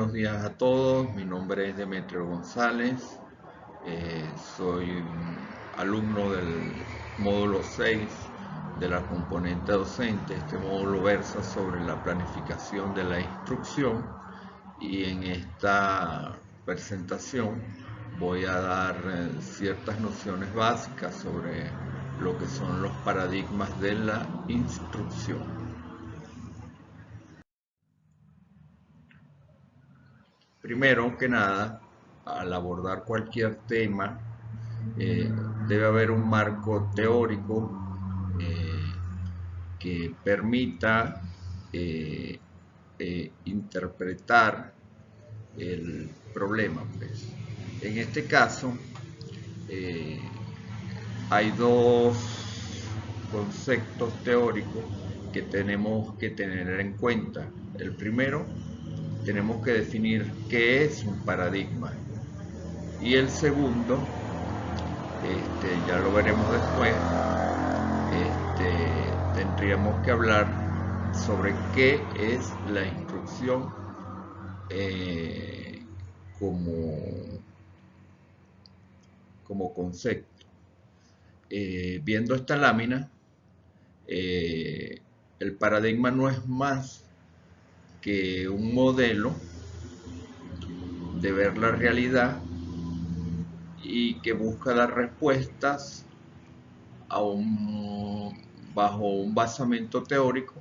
buenos días a todos. Mi nombre es Demetrio González. Soy un alumno del módulo 6 de la componente docente. Este módulo versa sobre la planificación de la instrucción y en esta presentación voy a dar ciertas nociones básicas sobre lo que son los paradigmas de la instrucción. Primero que nada, al abordar cualquier tema, debe haber un marco teórico que permita interpretar el problema, pues. En este caso, hay dos conceptos teóricos que tenemos que tener en cuenta. El primero, tenemos que definir qué es un paradigma. Y el segundo, ya lo veremos después, tendríamos que hablar sobre qué es la instrucción como concepto. Viendo esta lámina, el paradigma no es más que un modelo de ver la realidad y que busca dar respuestas bajo un basamento teórico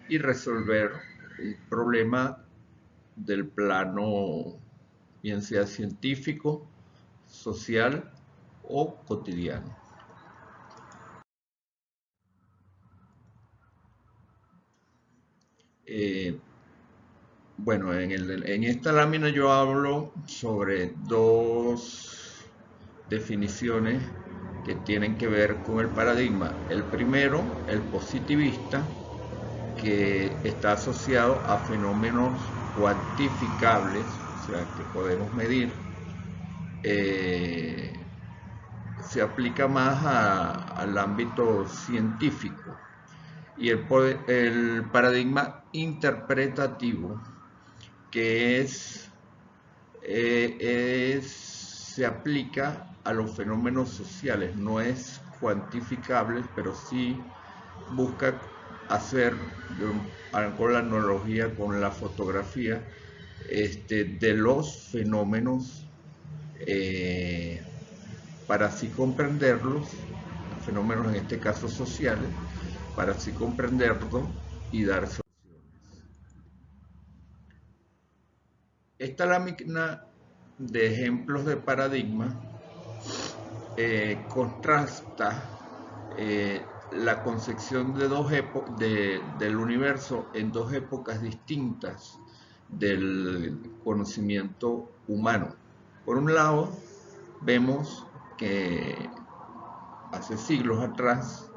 y resolver un problema del plano, bien sea científico, social o cotidiano. Bueno, en esta lámina yo hablo sobre dos definiciones que tienen que ver con el paradigma. El primero, el positivista, que está asociado a fenómenos cuantificables, o sea, que podemos medir. Se aplica más al ámbito científico. Y el paradigma interpretativo, que se aplica a los fenómenos sociales, no es cuantificable, pero sí busca hacer, hago la analogía con la fotografía, de los fenómenos para así comprenderlos, fenómenos en este caso sociales, para así comprenderlos y dar soluciones. Esta lámina de ejemplos de paradigma contrasta la concepción del universo en dos épocas distintas del conocimiento humano. Por un lado, vemos que hace siglos atrás,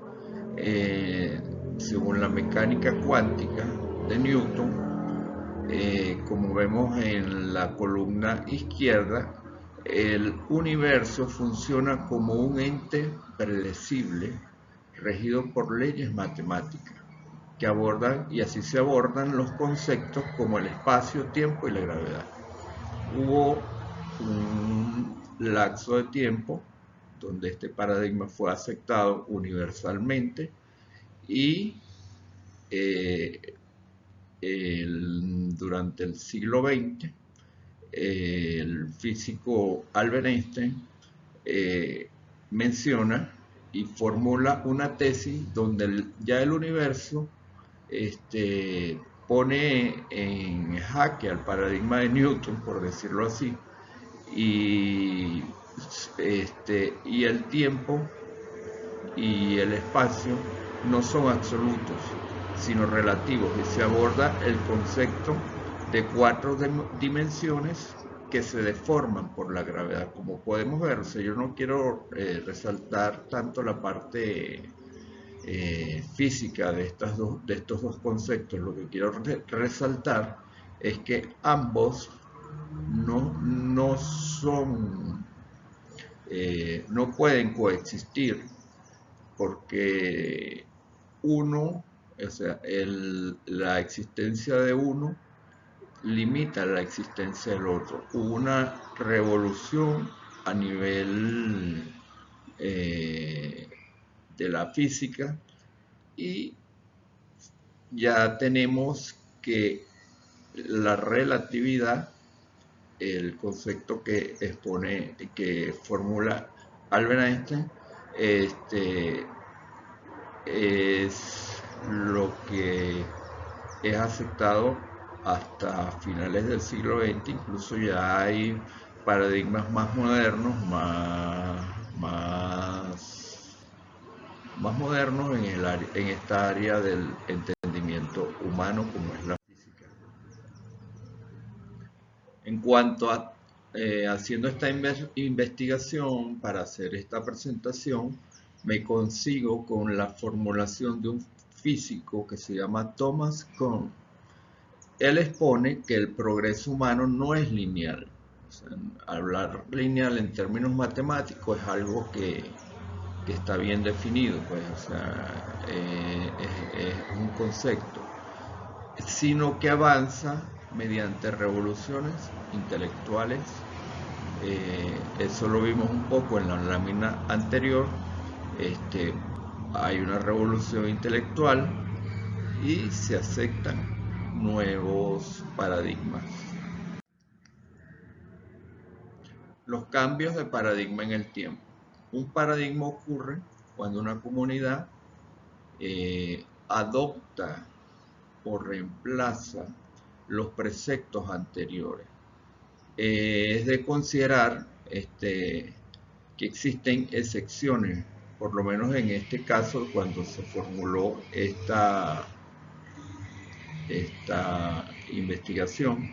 según la mecánica cuántica de Newton, como vemos en la columna izquierda, el universo funciona como un ente predecible, regido por leyes matemáticas, que abordan, y así se abordan los conceptos como el espacio, tiempo y la gravedad. Hubo un lapso de tiempo donde este paradigma fue aceptado universalmente y durante el siglo XX el físico Albert Einstein menciona y formula una tesis donde ya el universo pone en jaque al paradigma de Newton, por decirlo así, y el tiempo y el espacio no son absolutos, sino relativos, y se aborda el concepto de cuatro dimensiones que se deforman por la gravedad, como podemos ver. O sea, yo no quiero resaltar tanto la parte física de estos dos conceptos. Lo que quiero resaltar es que ambos no son, no pueden coexistir, porque uno, o sea, la existencia de uno limita la existencia del otro. Hubo una revolución a nivel de la física y ya tenemos que la relatividad, el concepto que expone, que formula Albert Einstein, es lo que es aceptado hasta finales del siglo XX. Incluso ya hay paradigmas más modernos, más modernos en esta área del entendimiento humano como es la física. En cuanto a haciendo esta investigación para hacer esta presentación, me consigo con la formulación de un físico que se llama Thomas Kuhn. Él expone que el progreso humano no es lineal. O sea, hablar lineal en términos matemáticos es algo que está bien definido, pues, o sea, es un concepto, sino que avanza mediante revoluciones intelectuales. Eso lo vimos un poco en la lámina anterior. Hay una revolución intelectual y se aceptan nuevos paradigmas. Los cambios de paradigma en el tiempo. Un paradigma ocurre cuando una comunidad adopta o reemplaza los preceptos anteriores. Es de considerar que existen excepciones, por lo menos en este caso, cuando se formuló esta investigación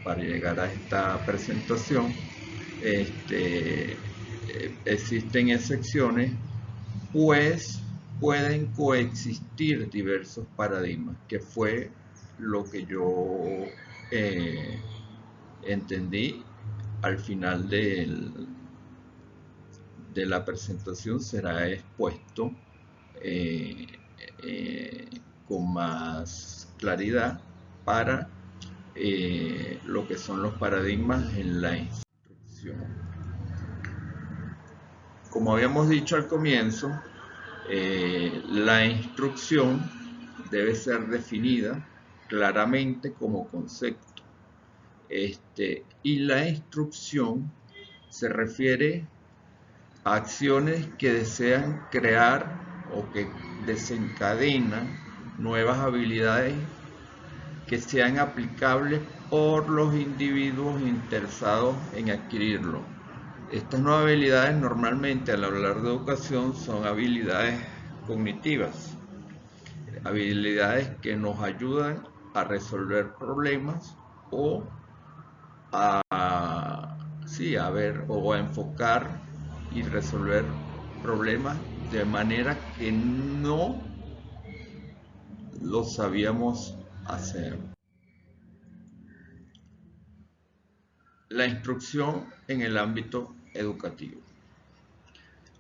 para llegar a esta presentación, existen excepciones, pues pueden coexistir diversos paradigmas, que fue lo que yo entendí al final de la presentación. Será expuesto eh, eh, con más claridad para lo que son los paradigmas en la instrucción. Como habíamos dicho al comienzo, la instrucción debe ser definida claramente como concepto. Y la instrucción se refiere a acciones que desean crear o que desencadenan nuevas habilidades que sean aplicables por los individuos interesados en adquirirlo. Estas nuevas habilidades normalmente al hablar de educación son habilidades cognitivas, habilidades que nos ayudan a resolver problemas o a ver o a enfocar y resolver problemas de manera que no lo sabíamos hacer. La instrucción en el ámbito educativo.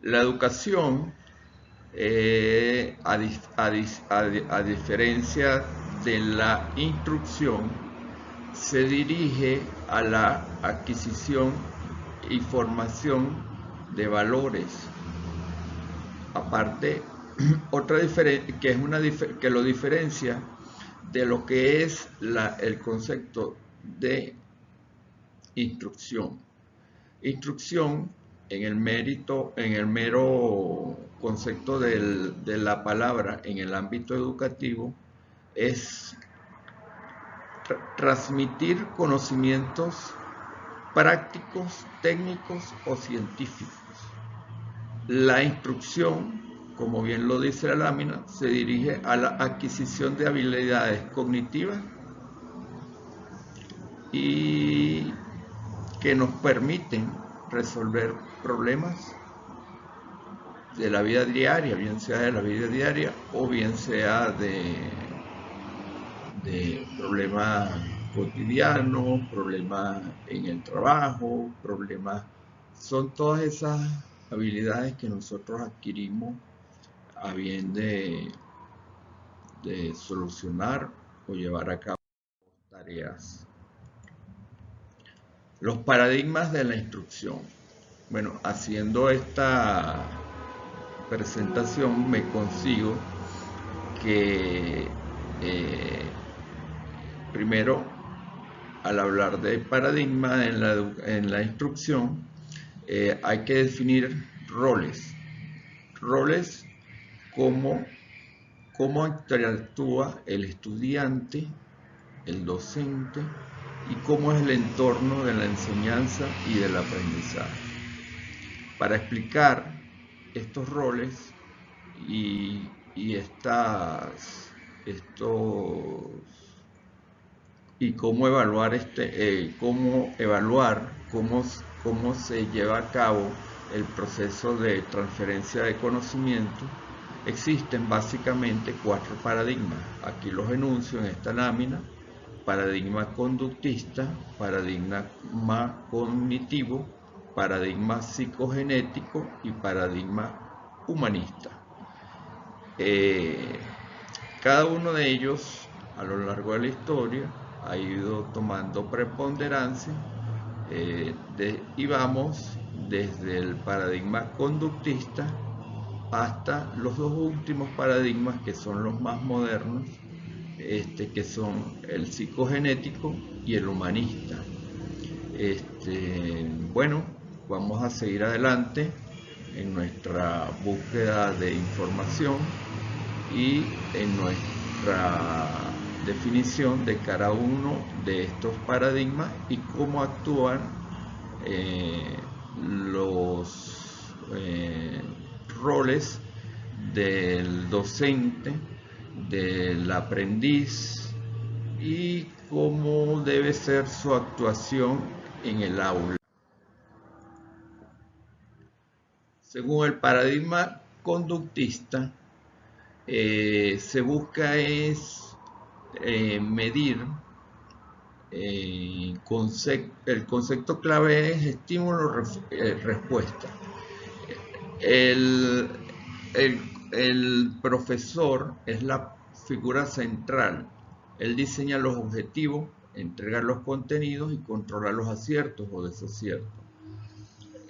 La educación, a diferencia de la instrucción, se dirige a la adquisición y formación de valores. Aparte, otra diferencia que lo diferencia de lo que es el concepto de instrucción. Instrucción en el mero concepto de la palabra en el ámbito educativo es transmitir conocimientos prácticos, técnicos o científicos. La instrucción, como bien lo dice la lámina, se dirige a la adquisición de habilidades cognitivas y que nos permiten resolver problemas de la vida diaria, bien sea de la vida diaria o bien sea de problemas cotidianos, problemas en el trabajo, problemas. Son todas esas habilidades que nosotros adquirimos a bien de solucionar o llevar a cabo tareas Los paradigmas de la instrucción. Bueno, haciendo esta presentación me consigo que primero, al hablar de paradigma en la instrucción, hay que definir roles. Roles como cómo interactúa el estudiante, el docente y cómo es el entorno de la enseñanza y del aprendizaje. Para explicar estos roles y cómo evaluar cómo se lleva a cabo el proceso de transferencia de conocimiento, existen básicamente 4 paradigmas. Aquí los enuncio en esta lámina: paradigma conductista, paradigma cognitivo, paradigma psicogenético y paradigma humanista. Cada uno de ellos a lo largo de la historia ha ido tomando preponderancia y vamos desde el paradigma conductista hasta los 2 últimos paradigmas, que son los más modernos, que son el psicogenético y el humanista. Bueno, vamos a seguir adelante en nuestra búsqueda de información y en nuestra definición de cada uno de estos paradigmas y cómo actúan los roles del docente, del aprendiz y cómo debe ser su actuación en el aula. Según el paradigma conductista, se busca medir, el concepto clave es estímulo-respuesta. El profesor es la figura central. Él diseña los objetivos, entrega los contenidos y controla los aciertos o desaciertos.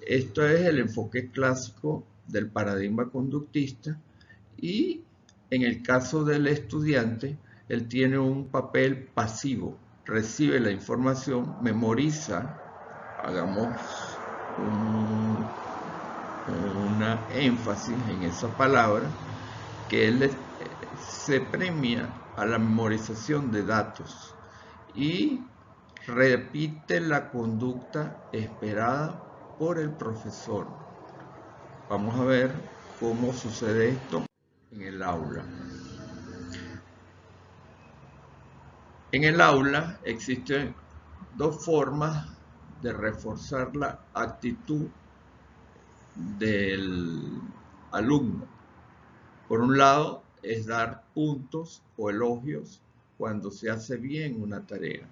Esto es el enfoque clásico del paradigma conductista, y en el caso del estudiante, él tiene un papel pasivo. Recibe la información, memoriza, hagamos una énfasis en esa palabra, que él se premia a la memorización de datos y repite la conducta esperada por el profesor. Vamos a ver cómo sucede esto en el aula. En el aula existen 2 formas de reforzar la actitud del alumno. Por un lado, es dar puntos o elogios cuando se hace bien una tarea.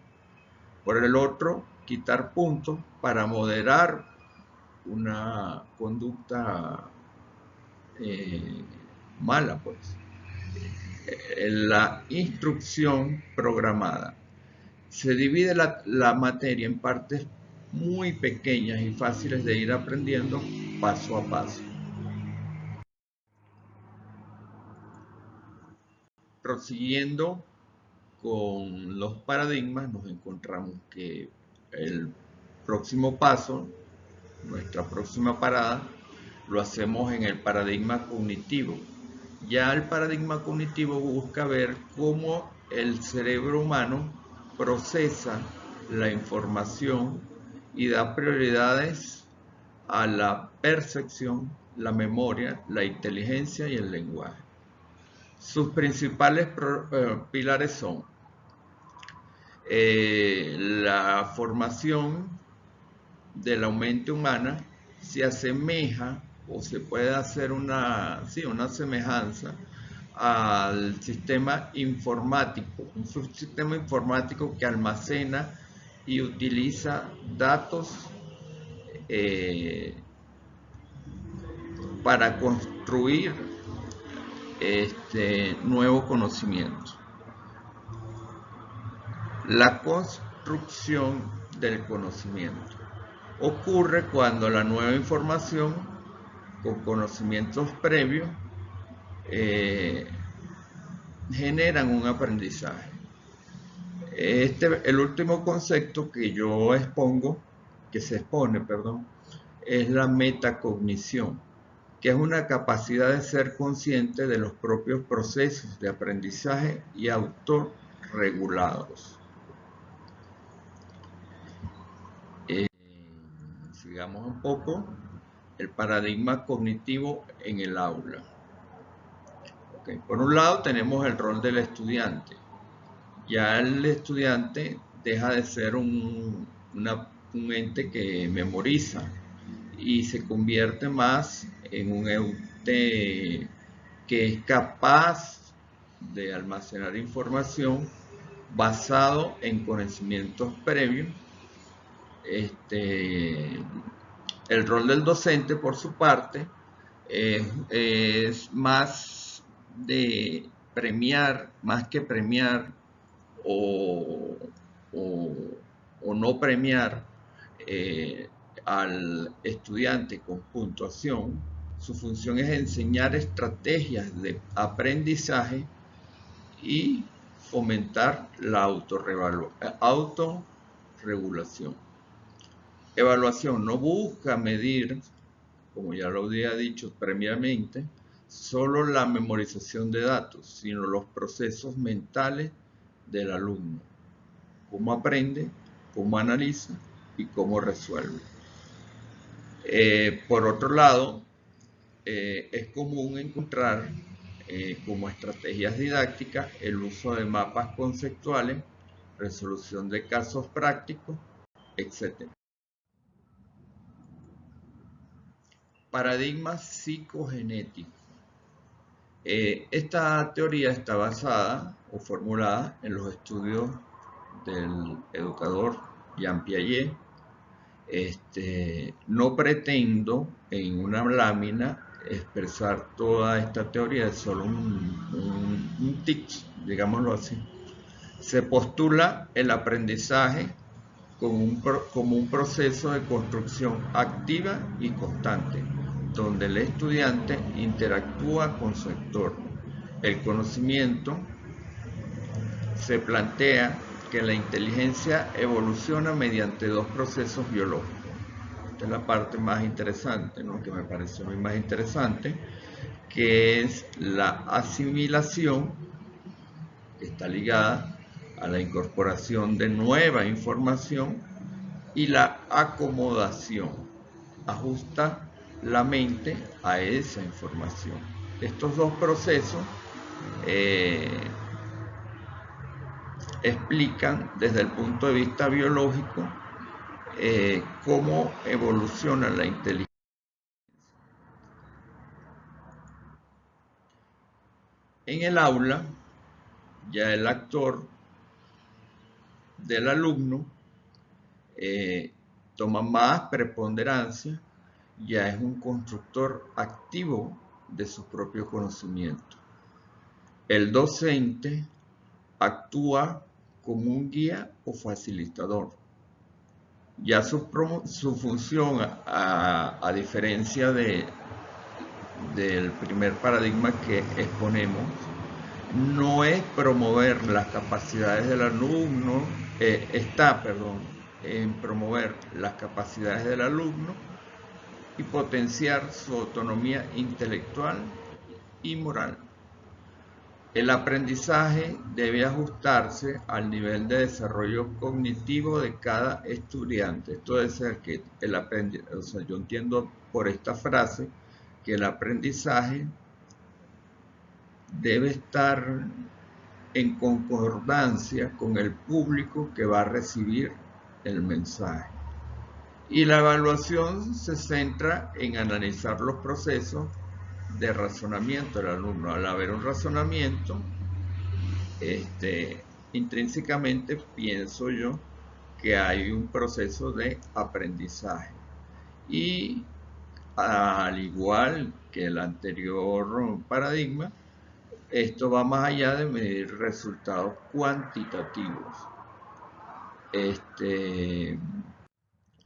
Por el otro, quitar puntos para moderar una conducta mala, pues. La instrucción programada. Se divide la materia en partes muy pequeñas y fáciles de ir aprendiendo paso a paso. Prosiguiendo con los paradigmas, nos encontramos que el próximo paso, nuestra próxima parada, lo hacemos en el paradigma cognitivo. Ya el paradigma cognitivo busca ver cómo el cerebro humano procesa la información y da prioridades a la percepción, la memoria, la inteligencia y el lenguaje. Sus principales pilares son la formación de la mente humana. Se asemeja o se puede hacer una semejanza al sistema informático, un subsistema informático que almacena y utiliza datos para construir nuevo conocimiento. La construcción del conocimiento. Ocurre cuando la nueva información con conocimientos previos generan un aprendizaje. El último concepto que yo expongo, que se expone, perdón, es la metacognición, que es una capacidad de ser consciente de los propios procesos de aprendizaje y autorregulados. Sigamos un poco. El paradigma cognitivo en el aula. Okay. Por un lado tenemos el rol del estudiante. Ya el estudiante deja de ser un ente que memoriza y se convierte más en un ente que es capaz de almacenar información basado en conocimientos previos. El rol del docente, por su parte, es más de premiar, más que premiar o no premiar al estudiante con puntuación. Su función es enseñar estrategias de aprendizaje y fomentar la autorregulación. Evaluación no busca medir, como ya lo había dicho previamente, solo la memorización de datos, sino los procesos mentales del alumno, cómo aprende, cómo analiza y cómo resuelve. Por otro lado, es común encontrar como estrategias didácticas el uso de mapas conceptuales, resolución de casos prácticos, etc. Paradigma psicogenético. Esta teoría está basada o formulada en los estudios del educador Jean Piaget. No pretendo en una lámina expresar toda esta teoría, es solo un tips, digámoslo así. Se postula el aprendizaje como un proceso de construcción activa y constante, donde el estudiante interactúa con su entorno. El conocimiento se plantea que la inteligencia evoluciona mediante dos procesos biológicos. Esta es la parte más interesante, ¿no? Que me pareció a mí más interesante, que es la asimilación, que está ligada a la incorporación de nueva información, y la acomodación, ajusta la mente a esa información. Estos dos procesos explican desde el punto de vista biológico cómo evoluciona la inteligencia. En el aula, ya el actor del alumno toma más preponderancia, ya es un constructor activo de su propio conocimiento. El docente actúa como un guía o facilitador. Ya su función, a diferencia del primer paradigma que exponemos, no es promover las capacidades del alumno, en promover las capacidades del alumno y potenciar su autonomía intelectual y moral. El aprendizaje debe ajustarse al nivel de desarrollo cognitivo de cada estudiante. Esto debe ser que yo entiendo por esta frase que el aprendizaje debe estar en concordancia con el público que va a recibir el mensaje. Y la evaluación se centra en analizar los procesos de razonamiento del alumno. Al haber un razonamiento, intrínsecamente pienso yo que hay un proceso de aprendizaje. Y al igual que el anterior paradigma, esto va más allá de medir resultados cuantitativos.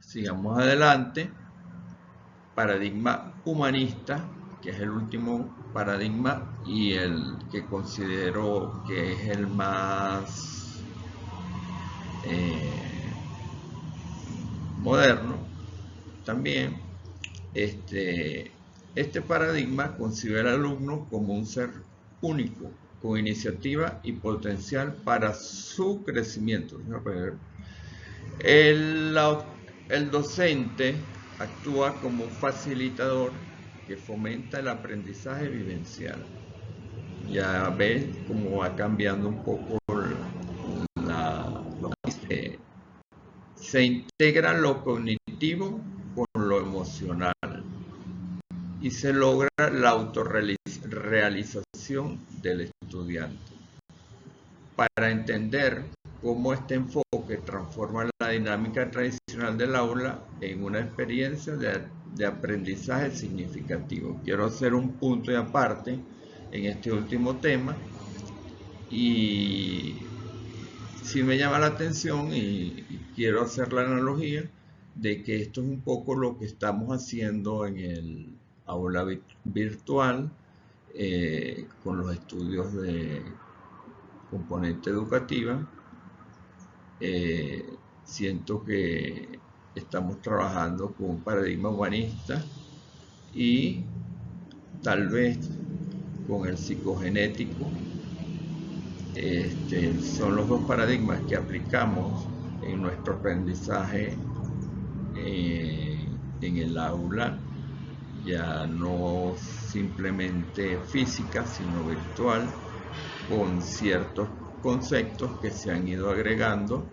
Sigamos adelante. Paradigma humanista, que es el último paradigma y el que considero que es el más moderno también. Este paradigma concibe al alumno como un ser único, con iniciativa y potencial para su crecimiento. El docente actúa como un facilitador que fomenta el aprendizaje vivencial. Ya ves cómo va cambiando un poco se integra lo cognitivo con lo emocional y se logra la autorrealización del estudiante. Para entender cómo este enfoque transforma la dinámica tradicional del aula en una experiencia de aprendizaje significativo. Quiero hacer un punto y aparte en este último tema y sí me llama la atención y quiero hacer la analogía de que esto es un poco lo que estamos haciendo en el aula virtual con los estudios de componente educativa. Siento que estamos trabajando con un paradigma humanista y tal vez con el psicogenético. Son los dos paradigmas que aplicamos en nuestro aprendizaje en el aula, ya no simplemente física, sino virtual, con ciertos conceptos que se han ido agregando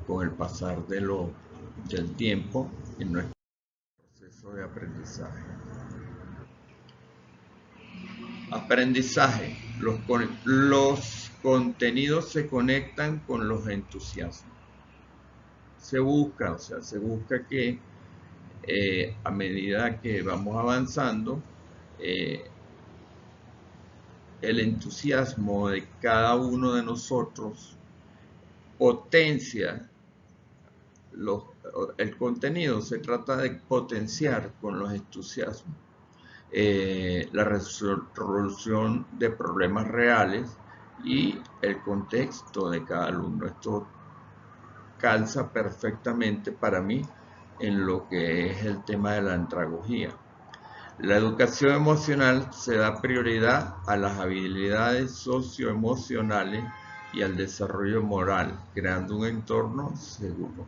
con el pasar del tiempo en nuestro proceso de aprendizaje. Aprendizaje. Los contenidos se conectan con los entusiasmos. Se busca que a medida que vamos avanzando, el entusiasmo de cada uno de nosotros potencia el contenido. Se trata de potenciar con los entusiasmos la resolución de problemas reales y el contexto de cada alumno. Esto calza perfectamente para mí en lo que es el tema de la andragogía. La educación emocional se da prioridad a las habilidades socioemocionales y al desarrollo moral, creando un entorno seguro.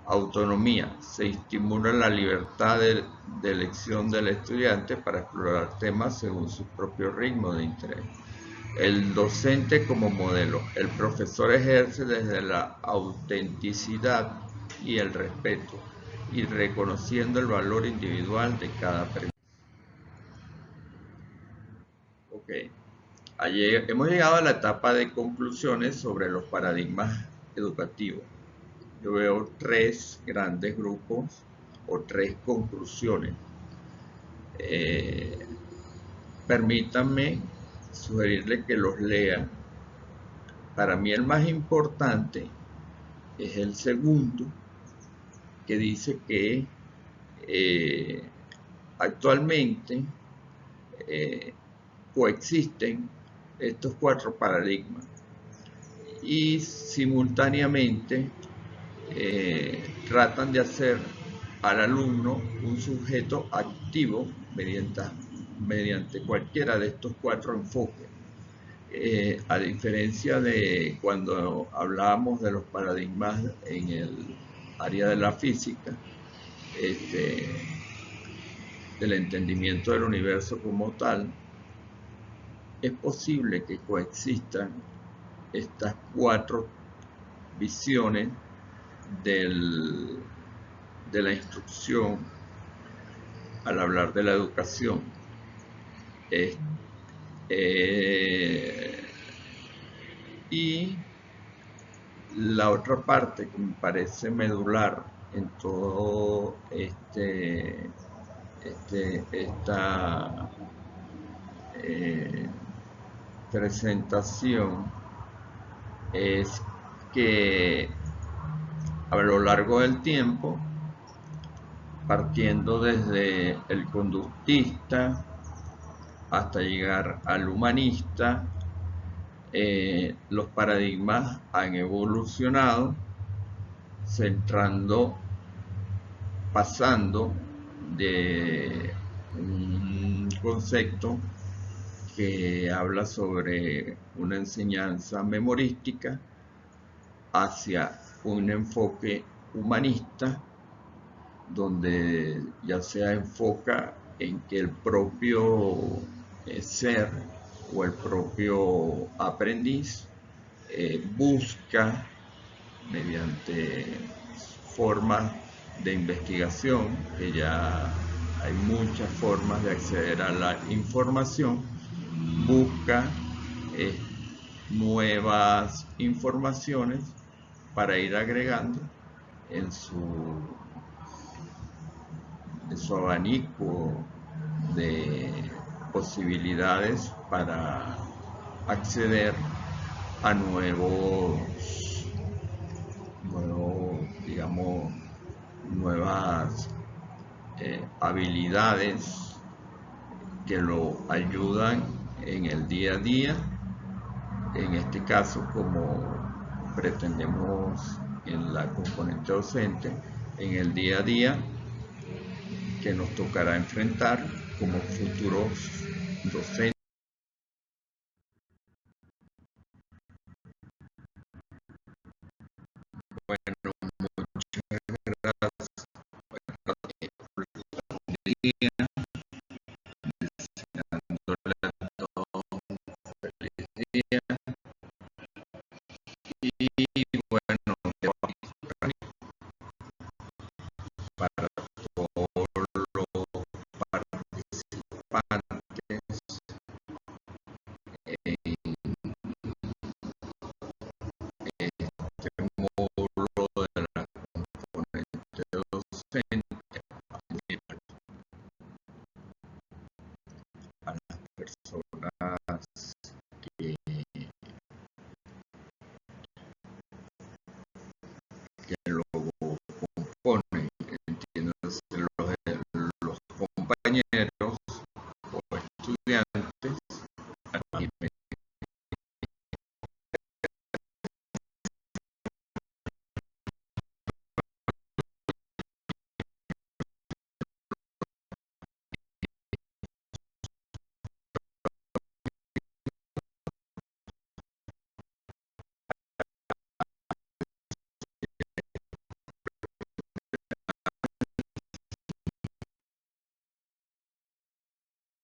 Autonomía. Se estimula la libertad de elección del estudiante para explorar temas según su propio ritmo de interés. El docente como modelo. El profesor ejerce desde la autenticidad y el respeto y reconociendo el valor individual de cada aprendiz. Okay. Hemos llegado a la etapa de conclusiones sobre los paradigmas educativos. Yo veo tres grandes grupos o tres conclusiones. Permítanme sugerirle que los lean. Para mí el más importante es el segundo, que dice que actualmente coexisten estos cuatro paradigmas y simultáneamente tratan de hacer al alumno un sujeto activo mediante cualquiera de estos cuatro enfoques. A diferencia de cuando hablábamos de los paradigmas en el área de la física, del entendimiento del universo como tal, es posible que coexistan estas cuatro visiones de la instrucción al hablar de la educación. Y la otra parte que me parece medular en todo esta presentación es que a lo largo del tiempo partiendo desde el conductista hasta llegar al humanista. Los paradigmas han evolucionado, pasando de un concepto que habla sobre una enseñanza memorística hacia un enfoque humanista, donde ya se enfoca en que el propio ser o el propio aprendiz busca, mediante formas de investigación, que ya hay muchas formas de acceder a la información, busca nuevas informaciones para ir agregando en su abanico de posibilidades para acceder a digamos, nuevas habilidades que lo ayudan en el día a día. En este caso, como pretendemos en la componente docente, en el día a día que nos tocará enfrentar como futuros docentes